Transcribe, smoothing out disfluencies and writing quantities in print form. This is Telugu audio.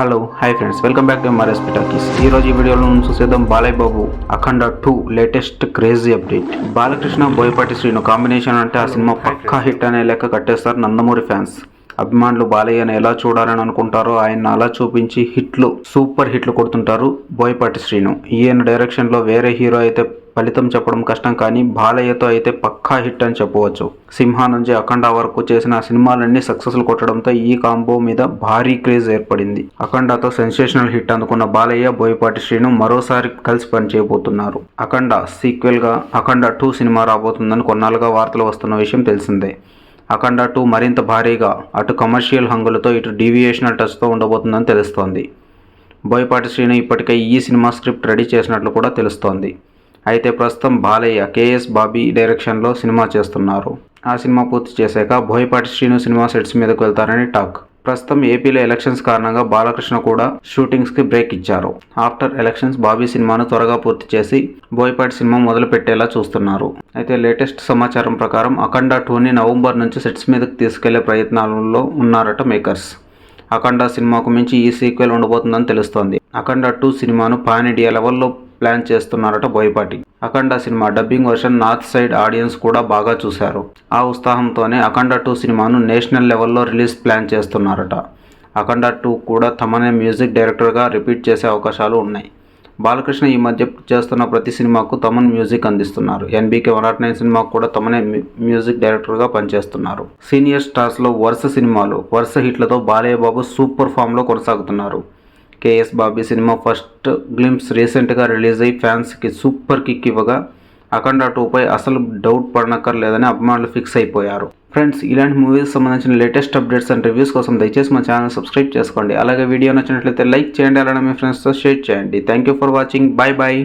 Hello hi friends, welcome back to MRSP talkies. ఈ రోజు ఈ వీడియోలో చూసేద్దాం Balayya Babu Akhanda 2 latest crazy update. Balakrishna Boyapati Srinu combination అంటే ఆ సినిమా పక్కా హిట్ అనే లెక్క కట్టేస్తారు నందమూరి ఫ్యాన్స్. అభిమానులు బాలయ్యను ఎలా చూడాలని అనుకుంటారో ఆయన అలా చూపించి సూపర్ హిట్లు కొడుతుంటారు బోయపాటి శ్రీను. ఈయన డైరెక్షన్లో వేరే హీరో అయితే ఫలితం చెప్పడం కష్టం, కానీ బాలయ్యతో అయితే పక్కా హిట్ అని చెప్పవచ్చు. సింహ నుంచి అఖండ వరకు చేసిన సినిమాలన్నీ సక్సెస్లు కొట్టడంతో ఈ కాంబో మీద భారీ క్రేజ్ ఏర్పడింది. అఖండతో సెన్సేషనల్ హిట్ అందుకున్న బాలయ్య, బోయపాటి శ్రీను మరోసారి కలిసి పనిచేయబోతున్నారు. అఖండ సీక్వెల్ గా అఖండ 2 సినిమా రాబోతుందని కొన్నాళ్ళుగా వార్తలు వస్తున్న విషయం తెలిసిందే. అఖండ 2 మరింత భారీగా అటు కమర్షియల్ హంగులతో ఇటు డీవియేషనల్ టచ్తో ఉండబోతుందని తెలుస్తోంది. బోయపాటి శ్రీను ఇప్పటికే ఈ సినిమా స్క్రిప్ట్ రెడీ చేసినట్లు కూడా తెలుస్తోంది. అయితే ప్రస్తుతం బాలయ్య కేఎస్ బాబీ డైరెక్షన్లో సినిమా చేస్తున్నారు. ఆ సినిమా పూర్తి చేశాక బోయపాటి శ్రీను సినిమా సెట్స్ మీదకు వెళ్తారని టాక్. ప్రస్తుతం ఏపీలో ఎలక్షన్స్ కారణంగా బాలకృష్ణ కూడా షూటింగ్స్కి బ్రేక్ ఇచ్చారు. ఆఫ్టర్ ఎలక్షన్స్ బాబీ సినిమాను త్వరగా పూర్తి చేసి బోయపాటి సినిమా మొదలు పెట్టేలా చూస్తున్నారు. అయితే లేటెస్ట్ సమాచారం ప్రకారం అఖండ 2ని నవంబర్ నుంచి సెట్స్ మీదకి తీసుకెళ్లే ప్రయత్నాలలో ఉన్నారట మేకర్స్. అఖండ సినిమాకు మించి ఈ సీక్వెల్ ఉండబోతుందని తెలుస్తోంది. అఖండ 2 సినిమాను పాన్ ఇండియా లెవెల్లో ప్లాన్ చేస్తున్నారట Boyapati. Akhanda cinema dubbing version north side audience కూడా బాగా చూశారు. ఆ ఉత్సాహంతోనే అఖండ 2 సినిమాను నేషనల్ లెవెల్లో రిలీజ్ ప్లాన్ చేస్తున్నారట. అఖండ 2 కూడా తమనే మ్యూజిక్ డైరెక్టర్గా రిపీట్ చేసే అవకాశాలు ఉన్నాయి. బాలకృష్ణ ఈ మధ్య చేస్తున్న ప్రతి సినిమాకు తమన్ మ్యూజిక్ అందిస్తున్నారు. ఎన్బీకే 109 సినిమాకు కూడా తమనే మ్యూజిక్ డైరెక్టర్గా పనిచేస్తున్నారు. సీనియర్ స్టార్స్లో వరుస హిట్లతో బాలయ్య బాబు సూపర్ ఫామ్లో కొనసాగుతున్నారు. KS Bobby cinema first glimpse రీసెంట్గా రిలీజ్ అయ్యి ఫ్యాన్స్కి సూపర్ కిక్ ఇవ్వగా అఖండ 2పై అసలు డౌట్ పడనక్కర్లేదని అభిమానులు ఫిక్స్ అయిపోయారు. ఫ్రెండ్స్, ఇలాంటి మూవీస్ సంబంధించిన లేటెస్ట్ అప్డేట్స్ అండ్ రివ్యూస్ కోసం దయచేసి మా ఛానల్ సబ్స్క్రైబ్ చేసుకోండి. అలాగే వీడియో నచ్చినట్లయితే లైక్ చేయండి, అలానే మీ ఫ్రెండ్స్తో షేర్ చేయండి. Thank you for watching. Bye bye.